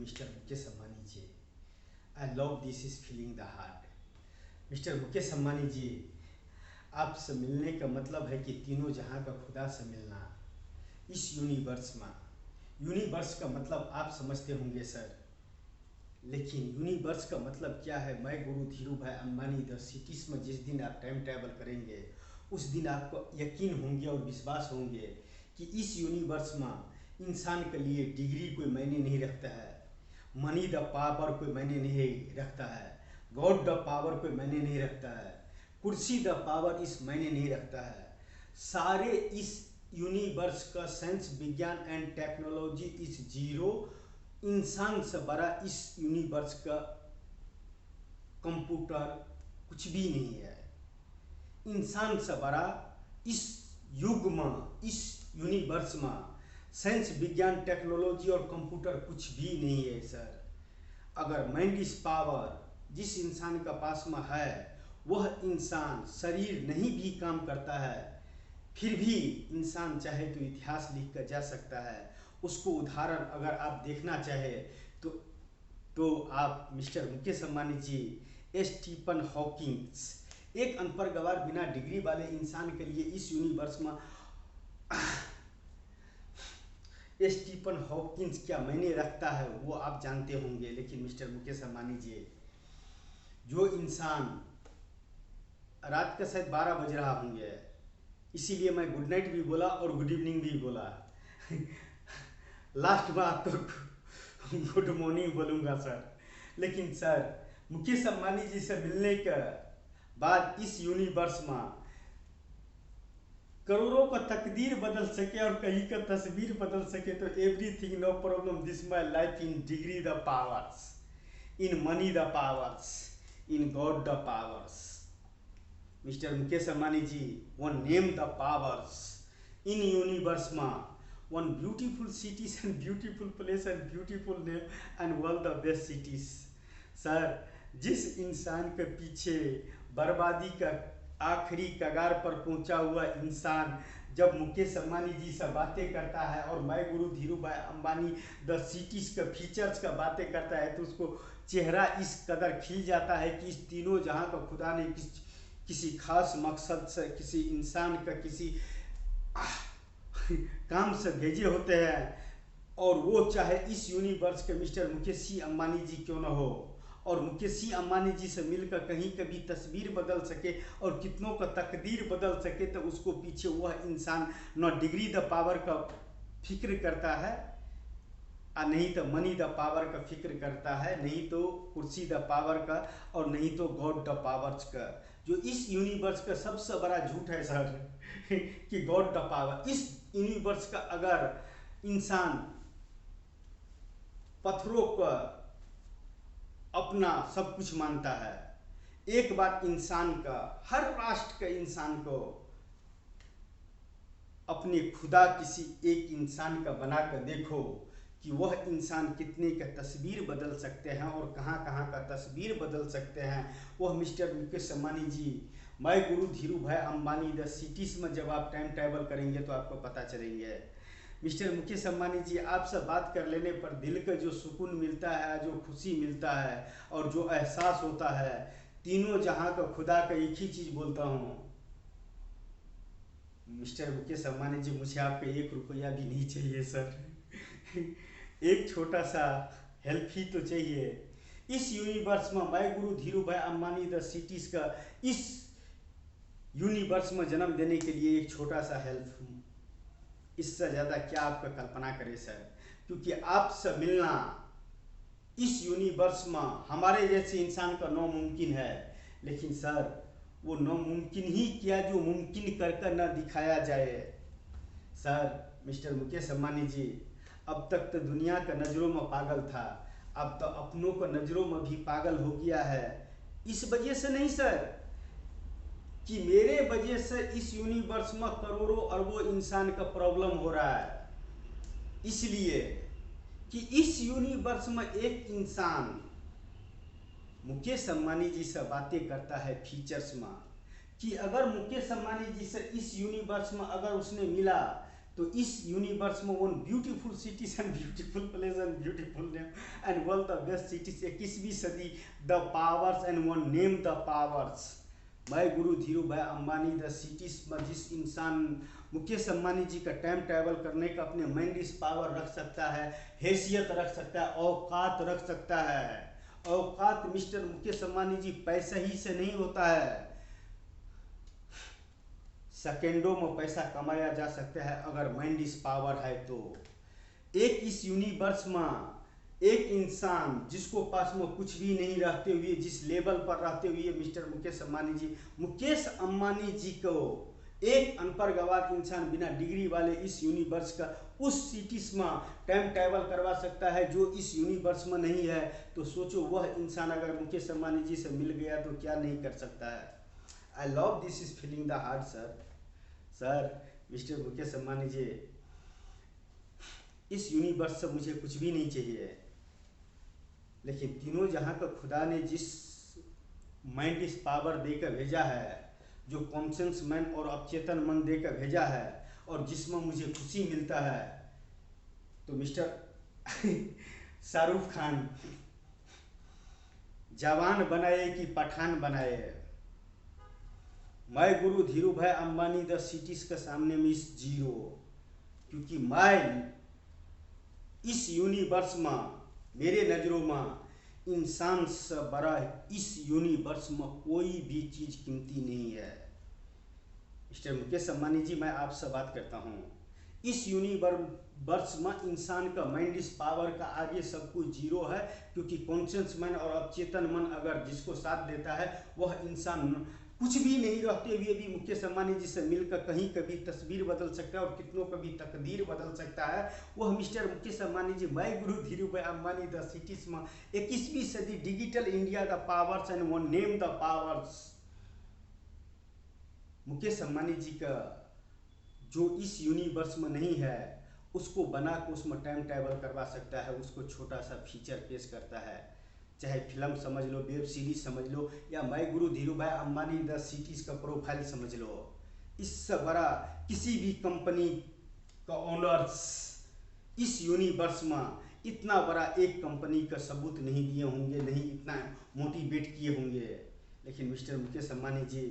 Mr. Mukesh Ambani ji. I love this is feeling the heart. Mister Mukesh Ambani ji, आपसे मिलने का मतलब है कि तीनों जहां का खुदा से मिलना इस यूनिवर्स में। यूनिवर्स का मतलब आप समझते होंगे सर, लेकिन यूनिवर्स का मतलब क्या है? मैं गुरु Dhirubhai Ambani the cities में जिस दिन आप टाइम ट्रैवल करेंगे उस दिन आपको यकीन होंगे और विश्वास होंगे कि इस यूनिवर्स में इंसान के लिए डिग्री कोई मायने नहीं रखता है, मनी द पावर कोई मायने नहीं रखता है, गॉड द पावर कोई मायने नहीं रखता है, कुर्सी द पावर इस मायने नहीं रखता है। सारे इस यूनिवर्स का साइंस विज्ञान एंड टेक्नोलॉजी इस जीरो, इंसान से बड़ा इस यूनिवर्स का कंप्यूटर कुछ भी नहीं है। इंसान से बड़ा इस युग में, इस यूनिवर्स में साइंस विज्ञान टेक्नोलॉजी और कंप्यूटर कुछ भी नहीं है सर। अगर माइंड इज पावर जिस इंसान का पास में है, वह इंसान शरीर नहीं भी काम करता है फिर भी इंसान चाहे तो इतिहास लिख कर जा सकता है। उसको उदाहरण अगर आप देखना चाहे तो आप मिस्टर मुकेश अम्बानी जी, स्टीफन हॉकिंग, एक अनपढ़ गवार बिना डिग्री वाले इंसान के लिए इस यूनिवर्स में स्टीफन हॉकिंस क्या मायने रखता है वो आप जानते होंगे। लेकिन मिस्टर मुकेश अम्बानी जी, जो इंसान रात का शायद 12 बज रहा होंगे, इसीलिए मैं गुड नाइट भी बोला और गुड इवनिंग भी बोला लास्ट बात तो गुड मॉर्निंग बोलूँगा सर। लेकिन सर, मुकेश अम्बानी जी से मिलने के बाद इस यूनिवर्स में करोड़ों का तकदीर बदल सके और कहीं का तस्वीर बदल सके तो everything no problem, this my life in degree the powers, in money the powers, in god the powers. Mister Mukesh Ambani ji, one name the powers in universe में, one beautiful cities and beautiful place and beautiful name and all the best cities. Sir, जिस इंसान के पीछे बर्बादी का आखिरी कगार पर पहुंचा हुआ इंसान जब मुकेश अम्बानी जी से बातें करता है और मैं गुरु Dhirubhai Ambani the cities का फीचर्स का बातें करता है तो उसको चेहरा इस कदर खिल जाता है कि इस तीनों जहां का खुदा ने किसी खास मकसद से किसी इंसान का किसी काम से भेजे होते हैं, और वो चाहे इस यूनिवर्स के मिस्टर मुकेश सी अम्बानी जी क्यों न हो, और मुकेश सी अम्बानी जी से मिलकर कहीं कभी तस्वीर बदल सके और कितनों का तकदीर बदल सके तो उसको पीछे वह इंसान न डिग्री द पावर का फिक्र करता है और नहीं तो मनी द पावर का फिक्र करता है, नहीं तो कुर्सी द पावर का, और नहीं तो गॉड द पावर्स का। जो इस यूनिवर्स का सबसे बड़ा झूठ है सर कि गॉड द पावर। इस यूनिवर्स का अगर इंसान पत्थरों का अपना सब कुछ मानता है, एक बार इंसान का, हर राष्ट्र के इंसान को अपने खुदा किसी एक इंसान का बना कर देखो कि वह इंसान कितने का तस्वीर बदल सकते हैं और कहाँ कहाँ का तस्वीर बदल सकते हैं। वह मिस्टर मुकेश अम्बानी जी, मैं गुरु Dhirubhai Ambani the cities में जब आप टाइम ट्रैवल करेंगे तो आपको पता चलेंगे। मिस्टर मुकेश अम्बानी जी, आपसे बात कर लेने पर दिल का जो सुकून मिलता है, जो खुशी मिलता है और जो एहसास होता है, तीनों जहां का खुदा का एक ही चीज़ बोलता हूँ, मिस्टर मुकेश अम्बानी जी, मुझे आपका 1 रुपया भी नहीं चाहिए सर एक छोटा सा हेल्प ही तो चाहिए। इस यूनिवर्स में मैं गुरु Dhirubhai Ambani the cities का इस यूनिवर्स में जन्म देने के लिए एक छोटा सा हेल्प, इससे ज़्यादा क्या आपका कल्पना करें सर। क्योंकि आपसे मिलना इस यूनिवर्स में हमारे जैसे इंसान का नामुमकिन है, लेकिन सर वो नामुमकिन ही क्या जो मुमकिन कर कर न दिखाया जाए। सर, मिस्टर मुकेश अम्बानी जी, अब तक तो दुनिया का नज़रों में पागल था, अब तो अपनों को नज़रों में भी पागल हो गया है। इस वजह से नहीं सर कि मेरे वजह से इस यूनिवर्स में करोड़ों अरबों इंसान का प्रॉब्लम हो रहा है, इसलिए कि इस यूनिवर्स में एक इंसान मुकेश अम्बानी जी से बातें करता है फीचर्स में, कि अगर मुकेश अम्बानी जी से इस यूनिवर्स में अगर उसने मिला तो इस यूनिवर्स में one beautiful cities and beautiful place and beautiful name and one the best cities 21वीं सदी the powers and one name the powers. भाई गुरु Dhirubhai Ambani the cities में जिस इंसान मुकेश अंबानी जी का टाइम ट्रैवल करने का अपने माइंड पावर रख सकता है, हैसियत रख सकता है, औकात रख सकता है। औकात मिस्टर मुकेश अंबानी जी पैसा ही से नहीं होता है, सेकेंडों में पैसा कमाया जा सकता है अगर माइंड इज पावर है तो। एक इस यूनिवर्स में एक इंसान जिसको पास में कुछ भी नहीं रहते हुए, जिस लेवल पर रहते हुए मिस्टर मुकेश अंबानी जी को एक अनपढ़ गवार इंसान बिना डिग्री वाले इस यूनिवर्स का उस सिटीज में टाइम ट्रैवल करवा सकता है जो इस यूनिवर्स में नहीं है। तो सोचो वह इंसान अगर मुकेश अंबानी जी से मिल गया तो क्या नहीं कर सकता है। I love this is feeling the heart sir mister Mukesh Ambani ji, इस यूनिवर्स से मुझे कुछ भी नहीं चाहिए, लेकिन तीनों जहां का खुदा ने जिस माइंड इस पावर देकर भेजा है, जो कॉन्शियस मन और अवचेतन मन देकर भेजा है और जिसमें मुझे खुशी मिलता है, तो मिस्टर शाहरुख खान जवान बनाए कि पठान बनाए, मैं गुरु Dhirubhai Ambani the cities के सामने में इस जीरो, क्योंकि मैं इस यूनिवर्स में मेरे नज़रों में इंसान से बड़ा इस यूनिवर्स में कोई भी चीज़ कीमती नहीं है। मिस्टर मुकेश अंबानी जी, मैं आपसे बात करता हूँ, इस यूनिवर्स में इंसान का माइंड इस पावर का आगे सब कुछ जीरो है, क्योंकि कॉन्शियस मन और अवचेतन मन अगर जिसको साथ देता है वह इंसान कुछ भी नहीं रहते हुए भी मुकेश अंबानी जी से मिलकर कहीं कभी तस्वीर बदल सकता है और कितनों कभी तकदीर बदल सकता है। वह मिस्टर मुकेश अंबानी जी, मैं गुरु Dhirubhai Ambani the cities में 21वीं सदी digital India the powers and one name the powers. Mukesh Ambani ji का जो इस यूनिवर्स में नहीं है उसको बना के उसमें टाइम ट्रैवल करवा सकता है, उसको छोटा सा फीचर पेश करता है, चाहे फिल्म समझ लो, वेब सीरीज समझ लो, या मैं गुरु Dhirubhai Ambani the cities का प्रोफाइल समझ लो। इससे बड़ा किसी भी कंपनी का ओनर्स इस यूनिवर्स में इतना बड़ा एक कंपनी का सबूत नहीं दिए होंगे, नहीं इतना मोटिवेट किए होंगे। लेकिन मिस्टर मुकेश अंबानी जी,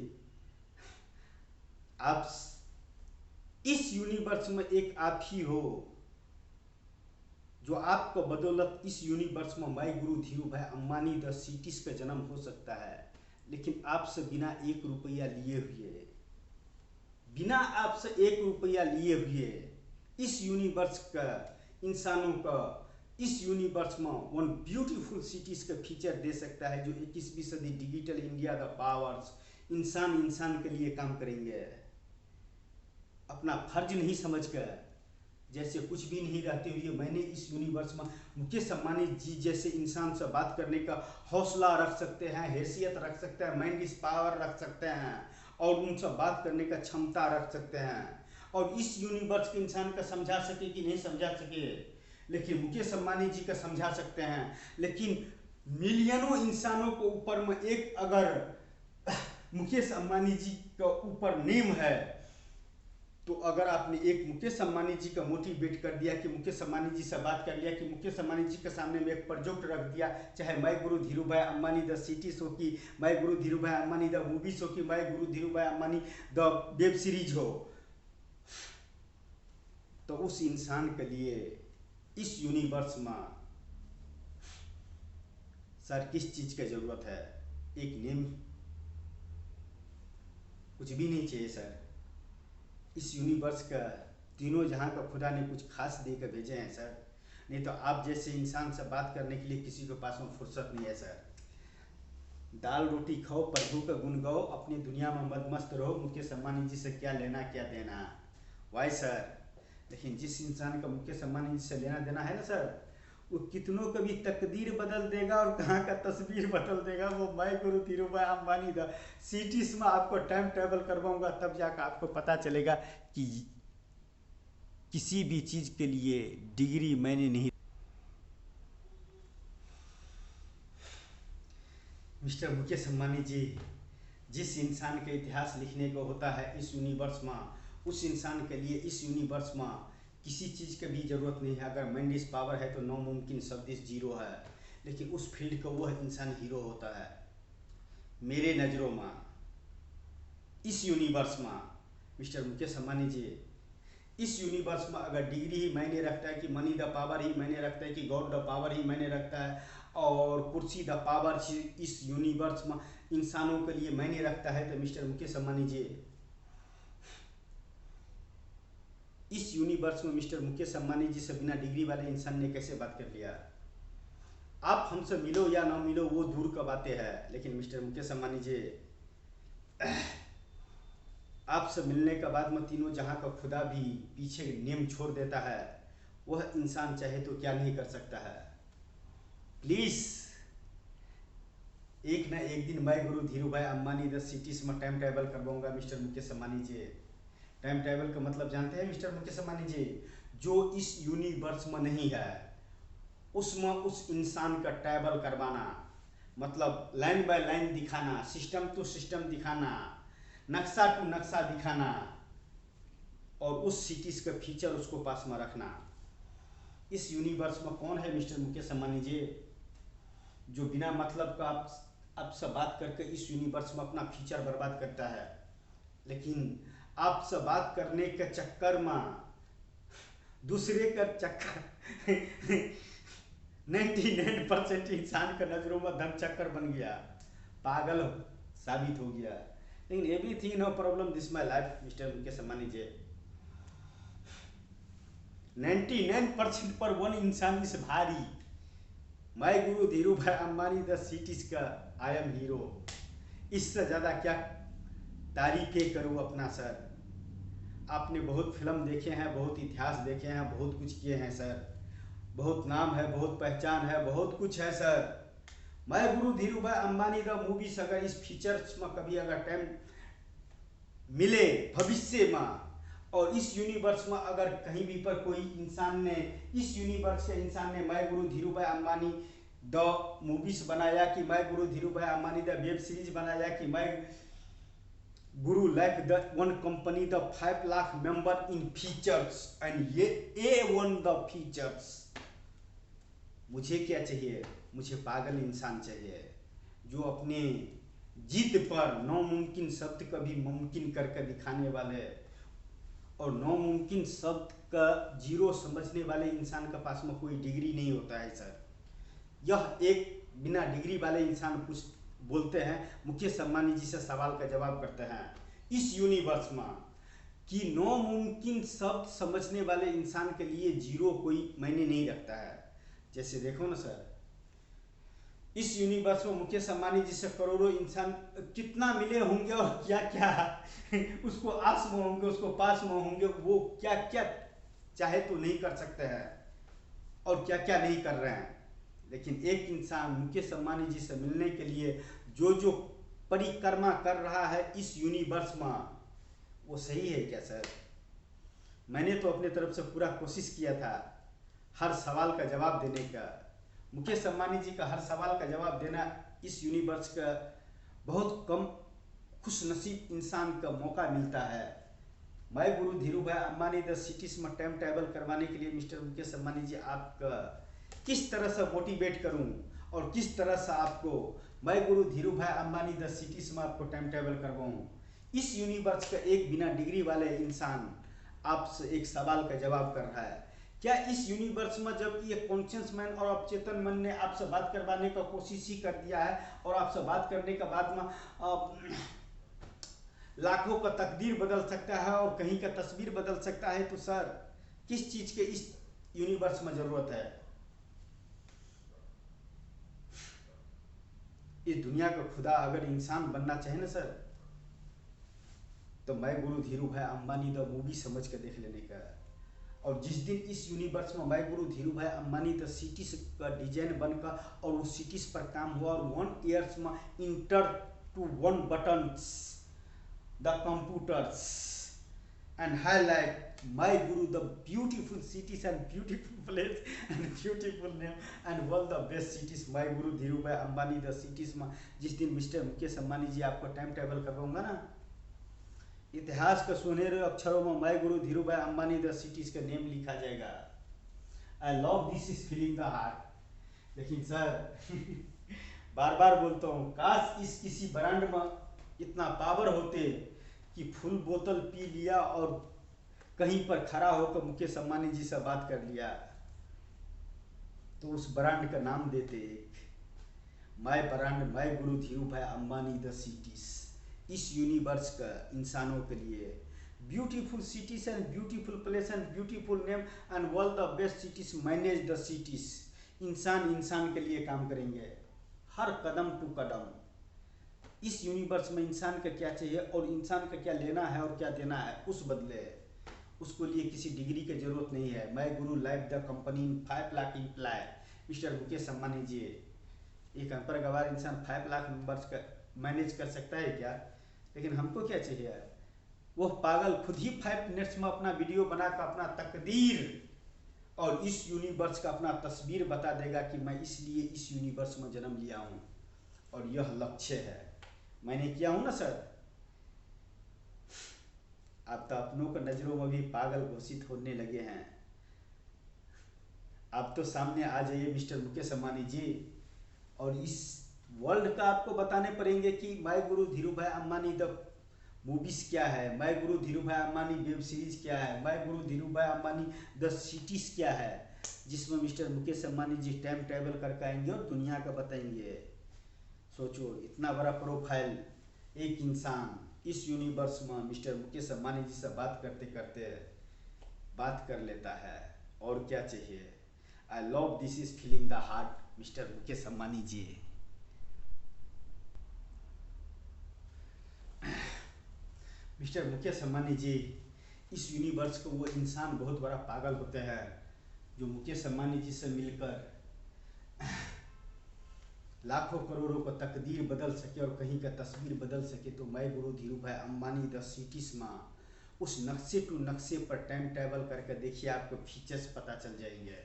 आप इस यूनिवर्स में एक आप ही हो जो आपको बदौलत इस यूनिवर्स में मैं गुरु Dhirubhai Ambani the cities का जन्म हो सकता है। लेकिन आपसे बिना 1 रुपया लिए हुए, बिना आपसे 1 रुपया लिए हुए इस यूनिवर्स का इंसानों का इस यूनिवर्स में वन ब्यूटीफुल सिटीज का फीचर दे सकता है, जो 21वीं सदी डिजिटल इंडिया द पावर्स इंसान के लिए काम करेंगे, अपना फर्ज नहीं समझकर, जैसे कुछ भी नहीं रहते हुए मैंने इस यूनिवर्स में मुकेश अंबानी जी जैसे इंसान से बात करने का हौसला रख सकते हैं, हैसियत रख सकते हैं, माइंड इस पावर रख सकते हैं और उनसे बात करने का क्षमता रख सकते हैं, और इस यूनिवर्स के इंसान का समझा सके कि नहीं समझा सके, लेकिन मुकेश अंबानी जी का समझा सकते हैं। लेकिन मिलियनों इंसानों को ऊपर में एक अगर मुकेश अंबानी जी का ऊपर नेम है, तो अगर आपने एक मुकेश अंबानी जी का मोटिवेट कर दिया कि मुकेश अंबानी जी से बात कर लिया कि मुकेश अंबानी जी के सामने में एक प्रोजेक्ट रख दिया, चाहे मैं गुरु Dhirubhai Ambani the cities हो कि मैं गुरु Dhirubhai Ambani the movies हो कि मैं गुरु Dhirubhai Ambani the web series हो, तो उस इंसान के लिए इस यूनिवर्स में सर किस चीज की जरूरत है? एक नेम, कुछ भी नहीं चाहिए सर। इस यूनिवर्स का तीनों जहां का खुदा ने कुछ खास देकर भेजे हैं सर, नहीं तो आप जैसे इंसान से बात करने के लिए किसी के पास में फुर्सत नहीं है सर। दाल रोटी खाओ, प्रभु का गुण गाओ, अपनी दुनिया में मदमस्त रहो, मुकेश अंबानी जी से क्या लेना क्या देना, वाई सर। लेकिन जिस इंसान का मुकेश अंबानी जी से लेना देना है ना सर, वो कितनों कभी तकदीर बदल देगा और कहाँ का तस्वीर बदल देगा। वो मैं गुरु Dhirubhai Ambani the cities में आपको टाइम ट्रैवल करवाऊंगा, तब जाकर आपको पता चलेगा कि किसी भी चीज़ के लिए डिग्री मैंने नहीं। मिस्टर मुकेश अंबानी जी, जिस इंसान का इतिहास लिखने को होता है इस यूनिवर्स में, उस इंसान के लिए इस यूनिवर्स में किसी चीज़ की भी जरूरत नहीं है। अगर माइंड इज पावर है तो नामुमकिन शब्द इस जीरो है, लेकिन उस फील्ड का वह इंसान हीरो होता है। मेरे नज़रों में इस यूनिवर्स में मिस्टर मुकेश अंबानी जी, इस यूनिवर्स में अगर डिग्री ही मायने रखता है, कि मनी द पावर ही मायने रखता है, कि गॉड द पावर ही मायने रखता है, और कुर्सी द पावर इस यूनिवर्स में इंसानों के लिए मायने रखता है, तो मिस्टर मुकेश अंबानी जी, इस यूनिवर्स में मिस्टर मुकेश अंबानी जी से बिना डिग्री वाले इंसान ने कैसे बात कर लिया? आप हमसे मिलो या ना मिलो वो दूर का बातें है, लेकिन मिस्टर मुकेश अंबानी जी, आपसे मिलने के बाद में तीनों जहां का खुदा भी पीछे नेम छोड़ देता है, वह इंसान चाहे तो क्या नहीं कर सकता है। प्लीज एक ना एक दिन मैं गुरु Dhirubhai Ambani the cities में टाइम ट्रैवल करवाऊंगा मिस्टर मुकेश अंबानी जी। टाइम ट्रैवल का मतलब जानते हैं मिस्टर मुकेश अंबानी जी? जो इस यूनिवर्स में नहीं है उसमें उस इंसान का ट्रैवल करवाना, मतलब लाइन बाय लाइन दिखाना, सिस्टम टू सिस्टम दिखाना, नक्शा टू नक्शा दिखाना, और उस सिटीज का फीचर उसको पास में रखना। इस यूनिवर्स में कौन है मिस्टर मुकेश अंबानी जी जो बिना मतलब का आपसे बात करके इस यूनिवर्स में अपना फीचर बर्बाद करता है? लेकिन आपसे बात करने के चक्कर में दूसरे का चक्कर 99% इंसान का नजरों में धन चक्कर बन गया, पागल साबित हो गया। लेकिन everything no problem this my life mister Mukesh Ambani ji. 99% पर वन इंसान इस भारी। माय गुरु Dhirubhai Ambani the cities का आई एम हीरो। इससे ज़्यादा क्या तारीफें करूँ अपना सर। आपने बहुत फिल्म देखे हैं, बहुत इतिहास देखे हैं, बहुत कुछ किए हैं सर, बहुत नाम है, बहुत पहचान है, बहुत कुछ है सर। मैं गुरु Dhirubhai Ambani the movies अगर इस फीचर्स में कभी अगर टाइम मिले भविष्य में, और इस यूनिवर्स में अगर कहीं भी पर कोई इंसान ने, इस यूनिवर्स के इंसान ने मैं गुरु Dhirubhai Ambani the movies बनाया, कि मैं गुरु Dhirubhai Ambani the web series बनाया, कि मैं गुरु like the one company the 5 lakh member in features and ये A1 द फीचर्स, मुझे क्या चाहिए? मुझे पागल इंसान चाहिए जो अपने जिद पर नामुमकिन शब्द को भी मुमकिन करके दिखाने वाले, और नामुमकिन शब्द का जीरो समझने वाले इंसान के पास में कोई डिग्री नहीं होता है सर। यह एक बिना डिग्री वाले इंसान कुछ बोलते हैं, मुकेश अंबानी जी से सवाल का जवाब करते हैं इस यूनिवर्स में, कि नामुमकिन शब्द समझने वाले इंसान के लिए जीरो कोई मायने नहीं रखता है। जैसे देखो ना सर, इस यूनिवर्स में मुकेश अंबानी जी से करोड़ों इंसान कितना मिले होंगे, और क्या क्या उसको आस में होंगे, उसको पास में होंगे, वो क्या क्या चाहे तो नहीं कर सकते हैं, और क्या क्या नहीं कर रहे हैं। लेकिन एक इंसान मुकेश अंबानी जी से मिलने के लिए जो जो परिक्रमा कर रहा है इस यूनिवर्स में, वो सही है क्या सर? मैंने तो अपने तरफ से पूरा कोशिश किया था हर सवाल का जवाब देने का। मुकेश अंबानी जी का हर सवाल का जवाब देना इस यूनिवर्स का बहुत कम खुशनसीब इंसान का मौका मिलता है। मैं गुरु Dhirubhai Ambani the cities में टाइम ट्रैवल करवाने के लिए मिस्टर मुकेश अंबानी जी आपका किस तरह से मोटिवेट करूं, और किस तरह से आपको मैं गुरु Dhirubhai Ambani the cities में आपको टाइम ट्रैवल करवाऊं। इस यूनिवर्स का एक बिना डिग्री वाले इंसान आपसे एक सवाल का जवाब कर रहा है, क्या इस यूनिवर्स में जब ये कॉन्शियस मैन और अवचेतन मन ने आपसे बात करवाने का कोशिश ही कर दिया है, और आपसे बात करने के बाद में लाखों का तकदीर बदल सकता है और कहीं का तस्वीर बदल सकता है, तो सर किस चीज के इस यूनिवर्स में जरूरत है? इस दुनिया का खुदा अगर इंसान बनना चाहे ना सर, तो मैं गुरु Dhirubhai Ambani the movie समझ के देख लेने का। और जिस दिन इस यूनिवर्स में मैं गुरु Dhirubhai Ambani the cities का डिजाइन बनकर और उस सिटीज पर काम हुआ, और 1 ईयर्स में enter to 1 buttons the computers and highlight my guru the beautiful cities and beautiful place and beautiful name and all the best cities my guru Dhiru भाई अंबानी the cities में जिस दिन मिस्टर मुकेश अंबानी जी आपको टाइम ट्रैवल करवाऊंगा ना, इतिहास के सुनहरे अक्षरों में माय गुरु Dhirubhai Ambani the cities का नेम लिखा जाएगा। आई love this is feeling the heart. लेकिन सर बार बार बोलता हूँ, काश इस किसी ब्रांड में इतना पावर होते कि फुल बोतल पी लिया और कहीं पर खड़ा होकर मुकेश अंबानी जी से बात कर लिया तो उस ब्रांड का नाम देते एक माय ब्रांड, माय गुरु Dhirubhai Ambani the cities. इस यूनिवर्स का इंसानों के लिए beautiful cities and beautiful place and beautiful name and world the best cities manage the cities. इंसान इंसान के लिए काम करेंगे हर कदम टू कदम। इस यूनिवर्स में इंसान का क्या चाहिए और इंसान का क्या लेना है और क्या देना है, उस बदले उसको लिए किसी डिग्री की जरूरत नहीं है। मैं गुरु life the company in 5 lakh employ. Mister Mukesh Ambani ji, एक अनपढ़ गवार इंसान 5 लाख मेंबर्स का मैनेज कर सकता है क्या? लेकिन हमको क्या चाहिए? वो पागल खुद ही 5 मिनट्स में अपना वीडियो बनाकर अपना तकदीर और इस यूनिवर्स का अपना तस्वीर बता देगा कि मैं इसलिए इस यूनिवर्स में जन्म लिया हूँ और यह लक्ष्य है, मैंने किया हूँ ना सर। आप तो अपनों को नजरों में भी पागल घोषित होने लगे हैं। आप तो सामने आ जाइए मिस्टर मुकेश अंबानी जी और इस वर्ल्ड का आपको बताने पड़ेंगे कि माय गुरु Dhirubhai Ambani the movies क्या है, माय गुरु Dhirubhai Ambani web series क्या है, माय गुरु Dhirubhai Ambani the cities क्या है, जिसमें मिस्टर मुकेश अंबानी जी टाइम ट्रैवल करके आएंगे और दुनिया का बताएंगे। सोचो, इतना बड़ा प्रोफाइल एक इंसान इस यूनिवर्स में मिस्टर मुकेश अंबानी जी से बात करते करते बात कर लेता है, और क्या चाहिए? I love this is feeling the heart mister Mukesh Ambani ji. Mister Mukesh Ambani ji, इस यूनिवर्स को वो इंसान बहुत बड़ा पागल होते हैं जो मुकेश अंबानी जी से मिलकर लाखों करोड़ों का तकदीर बदल सके और कहीं का तस्वीर बदल सके। तो मैं गुरु Dhirubhai Ambani the cities में उस नक्शे टू नक्शे पर टाइम ट्रैवल करके देखिए, आपको फीचर्स पता चल जाएंगे।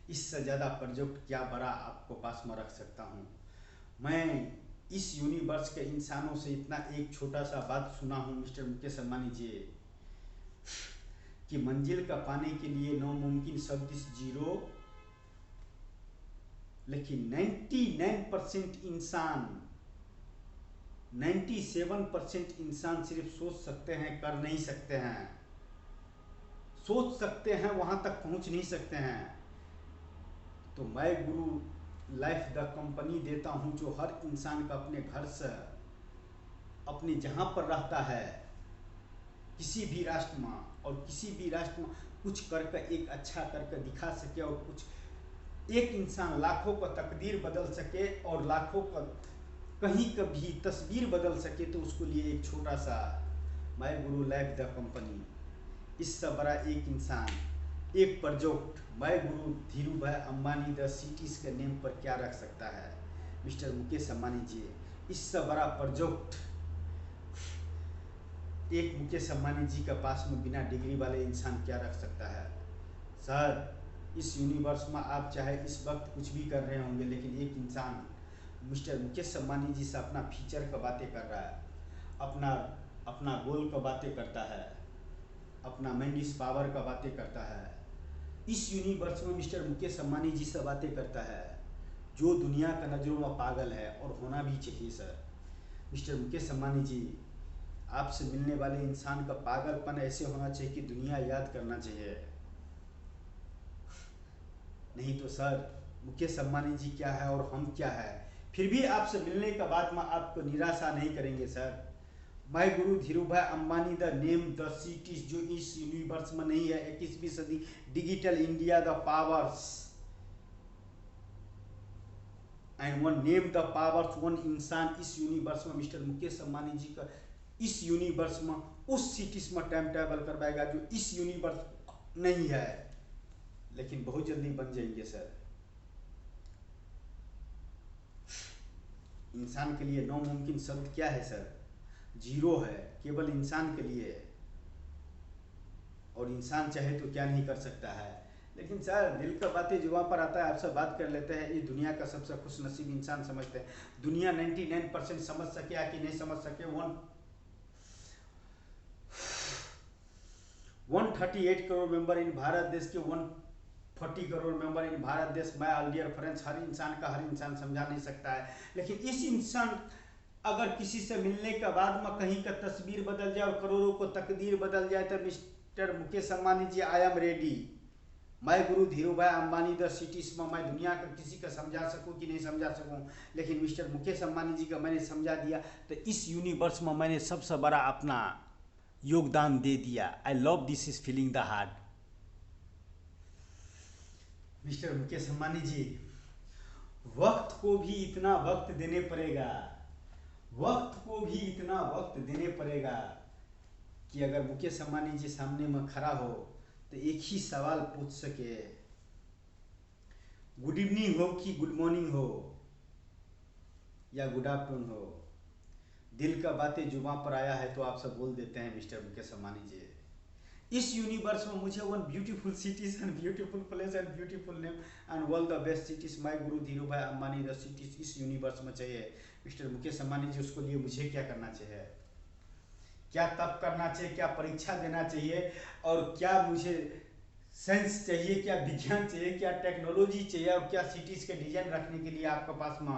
इससे ज़्यादा प्रोजेक्ट क्या बड़ा आपको पास में रख सकता हूँ। मैं इस यूनिवर्स के इंसानों से इतना एक छोटा सा बात सुना हूँ मिस्टर मुकेश अंबानी जी कि मंजिल का पाने के लिए नामुमकिन शब्द जीरो, लेकिन 99% इंसान 97% इंसान सिर्फ सोच सकते हैं, कर नहीं सकते हैं। सोच सकते हैं, वहां तक पहुंच नहीं सकते हैं। तो मैं गुरु लाइफ द कंपनी देता हूं जो हर इंसान का अपने घर से अपने जहां पर रहता है किसी भी राष्ट्र में और किसी भी राष्ट्र में कुछ करके एक अच्छा करके दिखा सके और कुछ एक इंसान लाखों का तकदीर बदल सके और लाखों का कहीं कभी तस्वीर बदल सके, तो उसको लिए एक छोटा सा my Guru life the company, इससे बड़ा एक इंसान एक प्रोजेक्ट माय गुरु Dhirubhai Ambani the cities के नेम पर क्या रख सकता है मिस्टर मुकेश अंबानी जी? इससे बड़ा प्रोजेक्ट एक मुकेश अंबानी जी के पास में बिना डिग्री वाले इंसान क्या रख सकता है? सर, इस यूनिवर्स में आप चाहे इस वक्त कुछ भी कर रहे होंगे, लेकिन एक इंसान मिस्टर मुकेश अंबानी जी से अपना फीचर का बातें कर रहा है, अपना अपना गोल का बातें करता है, अपना मैंडिस पावर का बातें करता है। इस यूनिवर्स में मिस्टर मुकेश अंबानी जी से बातें करता है जो दुनिया का नज़रों में पागल है, और होना भी चाहिए सर। मिस्टर मुकेश अंबानी जी, आपसे मिलने वाले इंसान का पागलपन ऐसे होना चाहिए कि दुनिया याद करना चाहिए। नहीं तो सर, मुकेश अंबानी जी क्या है और हम क्या है, फिर भी आपसे मिलने के बाद में आपको निराशा नहीं करेंगे सर। माय गुरु Dhirubhai Ambani the name the cities जो इस यूनिवर्स में नहीं है। 21वीं सदी digital India the powers and one name the powers, one इंसान इस यूनिवर्स में मिस्टर मुकेश अंबानी जी का इस यूनिवर्स में उस सिटीज में टाइम ट्रैवल करवाएगा जो इस यूनिवर्स नहीं है, लेकिन बहुत जल्दी बन जाएंगे सर। इंसान के लिए नामुमकिन शब्द क्या है सर? जीरो है, केवल इंसान के लिए। और इंसान चाहे तो क्या नहीं कर सकता है। लेकिन सर, दिल का बातें जुबान पर आता है, आपसे बात कर लेते हैं। ये दुनिया का सबसे खुशनसीब इंसान समझते हैं। दुनिया 99% समझ सके या कि नहीं समझ सके, 138 करोड़ मेंबर इन भारत देश के 140 करोड़ मेंबर इन भारत देश। मैं ऑल डियर फ्रेंड्स, हर इंसान का हर इंसान समझा नहीं सकता है, लेकिन इस इंसान अगर किसी से मिलने के बाद में कहीं का तस्वीर बदल जाए और करोड़ों को तकदीर बदल जाए तो mister Mukesh Ambani ji, I am ready. मैं गुरु Dhirubhai Ambani the cities में मैं दुनिया का किसी का समझा सकूं कि नहीं समझा सकूं, लेकिन मिस्टर मुकेश अंबानी जी का मैंने समझा दिया तो इस यूनिवर्स में मैंने सबसे बड़ा अपना योगदान दे दिया। I love this is feeling the heart. Mister Mukesh Ambani ji, वक्त को भी इतना वक्त देने पड़ेगा, वक्त को भी इतना वक्त देने पड़ेगा कि अगर मुकेश अंबानी जी सामने में खड़ा हो तो एक ही सवाल पूछ सके, गुड इवनिंग हो कि गुड मॉर्निंग हो या गुड आफ्टरनून हो। दिल का बातें जुबां पर आया है तो आप सब बोल देते हैं मिस्टर मुकेश अंबानी जी। इस यूनिवर्स में मुझे one beautiful cities and beautiful place and beautiful name and all the best cities my गुरु Dhirubhai Ambani the cities इस यूनिवर्स में चाहिए। मिस्टर मुकेश अंबानी जी, उसको लिए मुझे क्या करना चाहिए, क्या तप करना चाहिए, क्या परीक्षा देना चाहिए, और क्या मुझे साइंस चाहिए, क्या विज्ञान चाहिए, क्या टेक्नोलॉजी चाहिए, और क्या सिटीज के डिजाइन रखने के लिए आपके पास में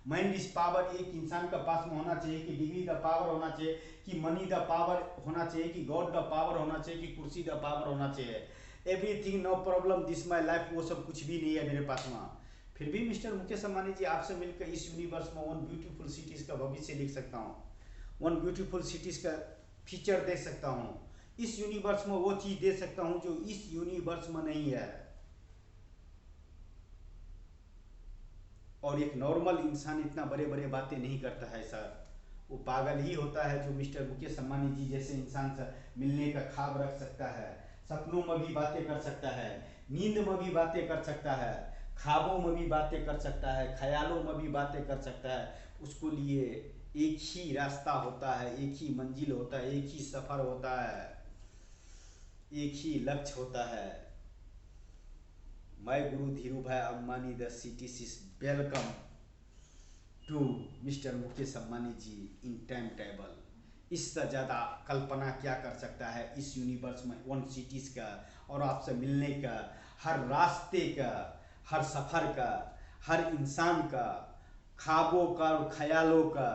माइंड इज पावर एक इंसान का पास में होना चाहिए, कि डिग्री द पावर होना चाहिए, कि मनी द पावर होना चाहिए, कि गॉड द पावर होना चाहिए, कि कुर्सी द पावर होना चाहिए। Everything no problem this my life, वो सब कुछ भी नहीं है मेरे पास में। फिर भी मिस्टर मुकेश अंबानी जी, आपसे मिलकर इस यूनिवर्स में वन ब्यूटीफुल सिटीज का भविष्य लिख सकता हूँ, वन ब्यूटीफुल सिटीज का फीचर दे सकता हूँ, इस यूनिवर्स में वो चीज दे सकता हूँ जो इस यूनिवर्स में नहीं है। और एक नॉर्मल इंसान इतना बड़े बड़े बातें नहीं करता है सर, वो पागल ही होता है जो मिस्टर मुकेश अंबानी जी जैसे इंसान से मिलने का ख्वाब रख सकता है, सपनों में भी बातें कर सकता है, नींद में भी बातें कर सकता है, ख्वाबों में भी बातें कर सकता है, ख्यालों में भी बातें कर सकता है। उसको लिए एक ही रास्ता होता है, एक ही मंजिल होता है, एक ही सफर होता है, एक ही लक्ष्य होता है। माय गुरु Dhirubhai Ambani the cities is welcome to mister Mukesh Ambani ji in time table. इससे ज़्यादा कल्पना क्या कर सकता है इस यूनिवर्स में वन सिटीज़ का, और आपसे मिलने का, हर रास्ते का, हर सफ़र का, हर इंसान का, ख्वाबों का और ख्यालों का।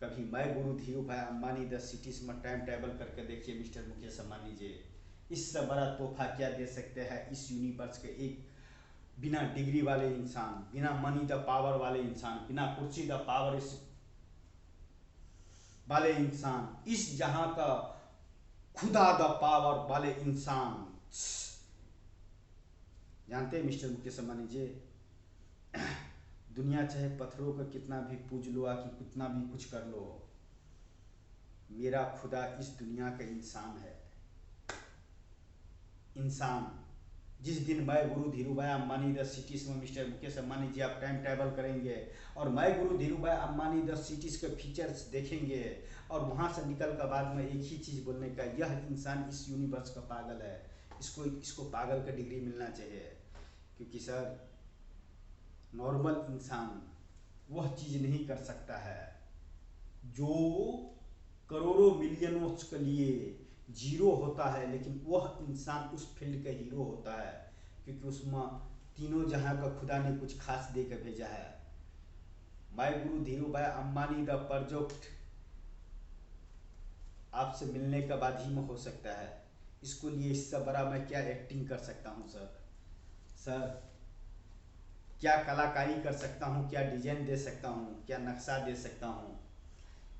कभी मैं गुरु Dhirubhai Ambani the cities में टाइम टेबल करके देखिए मिस्टर मुकेश अंबानी जी, इससे बड़ा तोहफा क्या दे सकते हैं इस यूनिवर्स के एक बिना डिग्री वाले इंसान, बिना मनी द पावर वाले इंसान, बिना कुर्सी द पावर वाले इंसान, इस जहां का खुदा द पावर वाले इंसान। जानते हैं मिस्टर मुकेश अंबानी जी, दुनिया चाहे पत्थरों को कितना भी पूज लो, कि कितना भी कुछ कर लो, मेरा खुदा इस दुनिया का इंसान है। इंसान जिस दिन मैं गुरु Dhirubhai Ambani the cities में मिस्टर मुकेश अंबानी जी आप टाइम ट्रैवल करेंगे और मैं गुरु Dhirubhai Ambani the cities के फीचर्स देखेंगे, और वहाँ से निकल कर बाद में एक ही चीज़ बोलने का, यह इंसान इस यूनिवर्स का पागल है, इसको पागल का डिग्री मिलना चाहिए। क्योंकि सर नॉर्मल इंसान वह चीज़ नहीं कर सकता है जो करोड़ों मिलियनों के लिए जीरो होता है, लेकिन वह इंसान उस फील्ड का हीरो होता है, क्योंकि उसमें तीनों जहां का खुदा ने कुछ खास दे कर भेजा है। मैं गुरु Dhirubhai Ambani the project आपसे मिलने का बाद ही में हो सकता है। इसको लिए इससे बड़ा मैं क्या एक्टिंग कर सकता हूँ सर क्या कलाकारी कर सकता हूँ, क्या डिजाइन दे सकता हूँ, क्या नक्शा दे सकता हूँ,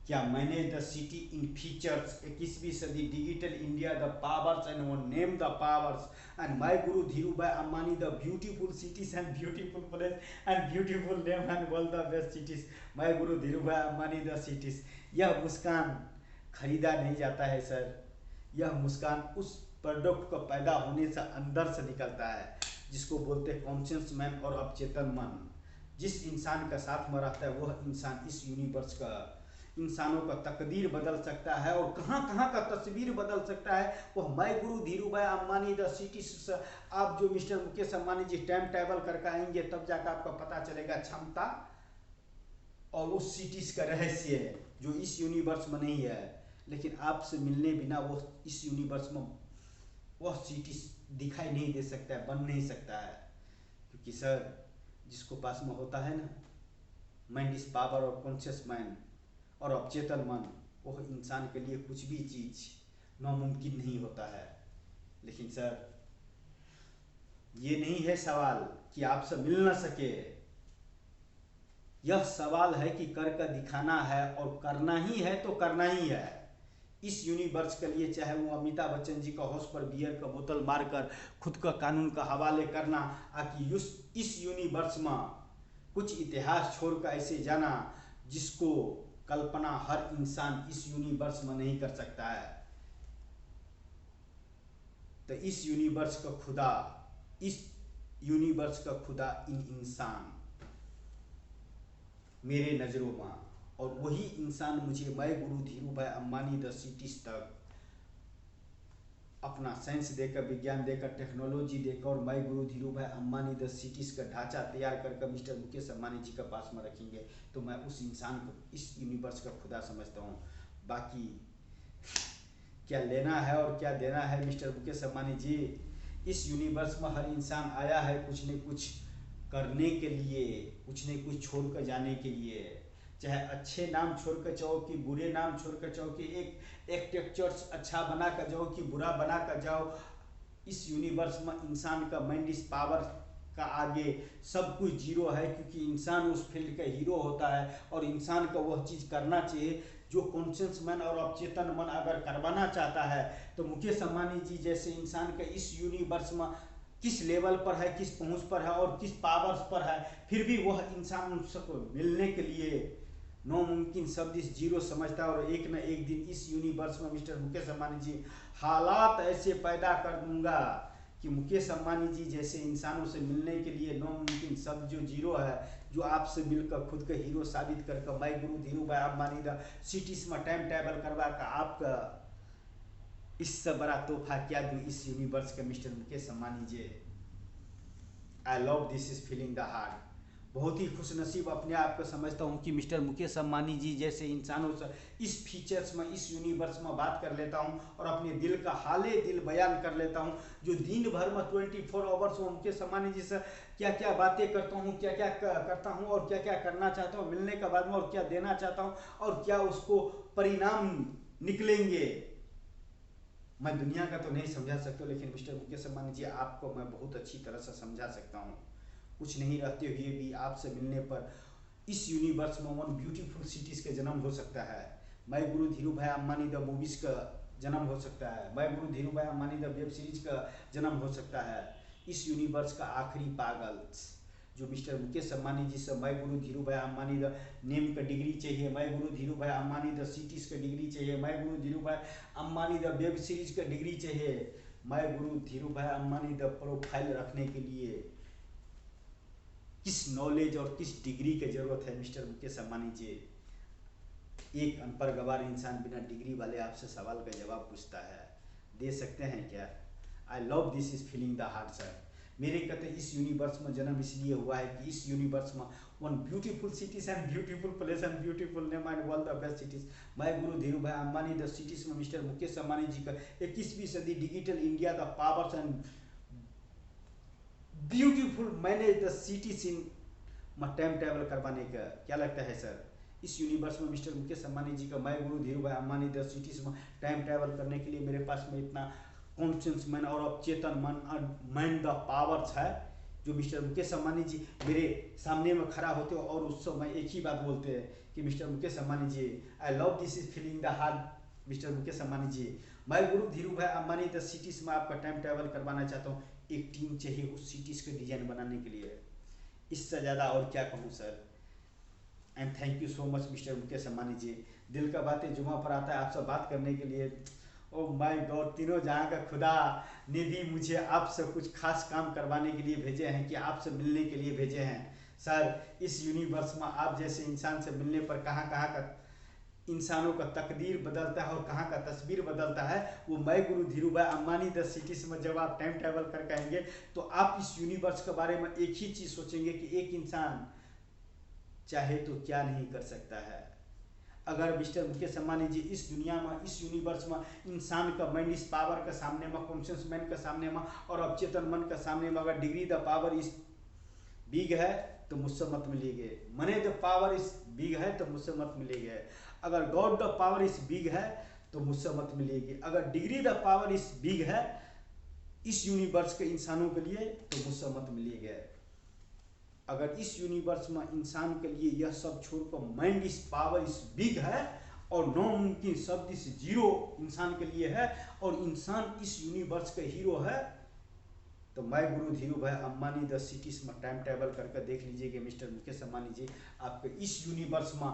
क्या मैंने द सिटी इन फीचर्स 21वीं सदी digital India the powers and one name the powers and my गुरु Dhirubhai Ambani the beautiful cities and beautiful place and beautiful name and all the best cities my गुरु Dhirubhai Ambani the cities. यह मुस्कान खरीदा नहीं जाता है sir, यह मुस्कान उस product को पैदा होने से अंदर से निकलता है, जिसको बोलते हैं कॉन्शियस मैन और अवचेतन मन। जिस इंसान का साथ में रहता है वह इंसान इस यूनिवर्स का इंसानों का तकदीर बदल सकता है, और कहाँ कहाँ का तस्वीर बदल सकता है वह मैं गुरु Dhirubhai Ambani the city से आप जो मिस्टर मुकेश अंबानी जी टाइम ट्रैवल करके आएंगे तब जाकर आपका पता चलेगा क्षमता और उस सिटीज का रहस्य जो इस यूनिवर्स में नहीं है। लेकिन आपसे मिलने बिना वो इस यूनिवर्स में वह सिटी दिखाई नहीं दे सकता है, बन नहीं सकता है। क्योंकि सर जिसको पास में होता है ना माइंड इज पावर और कॉन्शियस माइंड और अवचेतन मन, वो इंसान के लिए कुछ भी चीज नामुमकिन नहीं होता है। लेकिन सर ये नहीं है सवाल कि आपसे मिल ना सके, यह सवाल है कि कर कर दिखाना है, और करना ही है तो करना ही है। इस यूनिवर्स के लिए चाहे वो अमिताभ बच्चन जी का हाउस पर बियर का बोतल मारकर खुद का कानून का हवाले करना, आकि इस यूनिवर्स में कुछ इतिहास छोड़कर ऐसे जाना जिसको कल्पना हर इंसान इस यूनिवर्स में नहीं कर सकता है। तो इस यूनिवर्स का खुदा, इस यूनिवर्स का खुदा इन इंसान मेरे नज़रों में, और वही इंसान मुझे मैं गुरु Dhirubhai Ambani the cities तक अपना साइंस देकर, विज्ञान देकर, टेक्नोलॉजी देकर, और मैं गुरु Dhirubhai Ambani the cities का ढांचा तैयार कर मिस्टर मुकेश अंबानी जी के पास में रखेंगे, तो मैं उस इंसान को इस यूनिवर्स का खुदा समझता हूँ। बाकी क्या लेना है और क्या देना है मिस्टर मुकेश अंबानी जी, इस यूनिवर्स में हर इंसान आया है कुछ न कुछ करने के लिए, कुछ न कुछ छोड़ कर जाने के लिए। चाहे अच्छे नाम छोड़ कर जाओ कि बुरे नाम छोड़ कर जाओ, कि एक टेक्चर्स अच्छा बना कर जाओ कि बुरा बना कर जाओ, इस यूनिवर्स में इंसान का माइंड इस पावर का आगे सब कुछ जीरो है। क्योंकि इंसान उस फील्ड का हीरो होता है, और इंसान को वह चीज़ करना चाहिए जो कॉन्शियस मन और अवचेतन मन अगर करवाना चाहता है। तो मुकेश अंबानी जी जैसे इंसान का इस यूनिवर्स में किस लेवल पर है, किस पहुंच पर है और किस पावर्स पर है, फिर भी वह इंसान उसको मिलने के लिए नामुमकिन शब्द इस जीरो समझता है। और एक न एक दिन इस यूनिवर्स में मिस्टर मुकेश अंबानी जी हालात ऐसे पैदा कर दूंगा कि मुकेश अंबानी जी जैसे इंसानों से मिलने के लिए नामुमकिन शब्द जो जीरो है, जो आपसे मिलकर खुद का हीरो साबित कर मैं गुरु Dhirubhai Ambani the cities में टाइम ट्रैवल करवा कर आपका इससे बड़ा तोहफा क्या दूं इस यूनिवर्स के mister Mukesh Ambani ji. I love this is feeling the heart. बहुत ही खुश नसीब अपने आप को समझता हूँ कि मिस्टर मुकेश अंबानी जी जैसे इंसानों से इस फीचर्स में, इस यूनिवर्स में बात कर लेता हूँ और अपने दिल का हाले दिल बयान कर लेता हूँ। जो दिन भर में 24 आवर्स में मुकेश अंबानी जी से क्या क्या बातें करता हूँ, क्या क्या करता हूँ और क्या क्या करना चाहता हूँ मिलने के बाद में, और क्या देना चाहता हूँ और क्या उसको परिणाम निकलेंगे, मैं दुनिया का तो नहीं समझा सकता, लेकिन मिस्टर मुकेश अंबानी जी आपको मैं बहुत अच्छी तरह से समझा सकता हूँ। कुछ नहीं रहते हुए भी आपसे मिलने पर इस यूनिवर्स में वन ब्यूटीफुल सिटीज़ का जन्म हो सकता है। मैं गुरु Dhirubhai Ambani the movies का जन्म हो सकता है, मैं गुरु Dhirubhai Ambani the web series का जन्म हो सकता है। इस यूनिवर्स का आखिरी पागल जो मिस्टर मुकेश अंबानी जी से मैं गुरु Dhirubhai Ambani the name का डिग्री चाहिए, मैं गुरु Dhirubhai Ambani the cities का डिग्री चाहिए, मैं गुरु Dhirubhai Ambani the web series का डिग्री चाहिए, मैं गुरु Dhirubhai Ambani the profile रखने के लिए किस नॉलेज और किस डिग्री की जरूरत है मिस्टर मुकेश अंबानी जी। एक अनपढ़ गवार इंसान बिना डिग्री वाले आपसे सवाल का जवाब पूछता है, दे सकते हैं क्या? आई love this is feeling the heart sir. मेरे कहते इस यूनिवर्स में जन्म इसलिए हुआ है कि इस यूनिवर्स में one beautiful cities and beautiful place and beautiful name and world the best cities. मैं गुरु Dhirubhai Ambani the cities में मिस्टर मुकेश अंबानी जी का 21वीं सदी digital India the powers and beautiful manage the cities in time travel करवाने का क्या लगता है सर? इस यूनिवर्स में मिस्टर मुकेश अंबानी जी का मैं गुरु Dhirubhai Ambani the cities में टाइम ट्रैवल करने के लिए मेरे पास में इतना कॉन्शियस मन और अवचेतन मन और माइंड द पावर्स है, जो मिस्टर मुकेश अंबानी जी मेरे सामने में खड़ा होते हो और उस समय एक ही बात बोलते हैं कि mister Mukesh Ambani ji I love this is feeling the heart mister Mukesh Ambani ji. मैं गुरु Dhirubhai Ambani the cities में आपका टाइम ट्रैवल करवाना चाहता हूँ। एक टीम चाहिए उस सिटीज के डिजाइन बनाने के लिए, इससे ज़्यादा और क्या कहूँ sir. And thank you so much mister Mukesh Ambani ji. दिल का बातें जुमा पर आता है आपसे बात करने के लिए। ओ माय गॉड, तीनों जहाँ का खुदा ने भी मुझे आपसे कुछ खास काम करवाने के लिए भेजे हैं, कि आपसे मिलने के लिए भेजे हैं सर। इस यूनिवर्स में आप जैसे इंसान से मिलने पर कहाँ कहाँ का इंसानों का तकदीर बदलता है और कहाँ का तस्वीर बदलता है, वो मैं गुरु Dhirubhai Ambani the cities में जब आप टाइम ट्रैवल कर आएंगे तो आप इस यूनिवर्स के बारे में एक ही चीज़ सोचेंगे कि एक इंसान चाहे तो क्या नहीं कर सकता है। अगर मिस्टर मुकेश अंबानी जी इस दुनिया में, इस यूनिवर्स में इंसान का माइंड इस पावर के सामने में, कॉन्शियस माइंड के सामने में और अवचेतन मन के सामने में अगर डिग्री द पावर इस बिग है तो मुझसे मत मिलिएगा। मने द पावर इस बिग है तो मुझसे मत मिलिएगा। अगर गॉड द पावर इस बिग है तो मुझसे मत मिलिएगी। अगर डिग्री द पावर इस बिग है इस यूनिवर्स के इंसानों के लिए तो मुझसे मत मिलिएगा। अगर इस यूनिवर्स में इंसान के लिए यह सब छोड़कर माइंड इस पावर इस बिग है और नामुमकिन शब्द इस जीरो इंसान के लिए है और इंसान इस यूनिवर्स के हीरो है, तो मैं गुरु Dhirubhai Ambani the cities में टाइम ट्रेवल करके देख लीजिए कि मिस्टर मुकेश अंबानी जी आपके इस यूनिवर्स में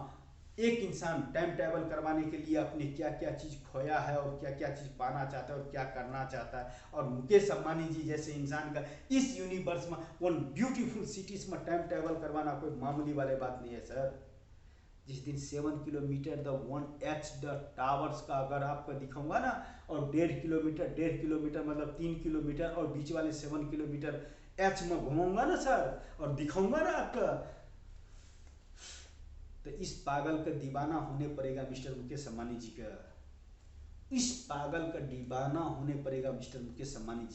एक इंसान टाइम ट्रैवल करवाने के लिए अपने क्या क्या चीज़ खोया है और क्या क्या चीज़ पाना चाहता है और क्या करना चाहता है। और मुकेश अंबानी जी जैसे इंसान का इस यूनिवर्स में वन ब्यूटीफुल सिटीज़ में टाइम ट्रैवल करवाना कोई मामूली वाली बात नहीं है सर। जिस दिन 7 kilometre the 1H the towers का अगर आपको दिखाऊंगा ना, और 1.5 किलोमीटर मतलब 3 किलोमीटर और बीच वाले 7 किलोमीटर H में घुमाऊंगा ना सर और दिखाऊंगा ना आपका, तो इस पागल का दीवाना होने पड़ेगा मिस्टर मुकेश अंबानी जी का। इस पागल का दीवाना होने पड़ेगा मिस्टर मुकेश अंबानी जी।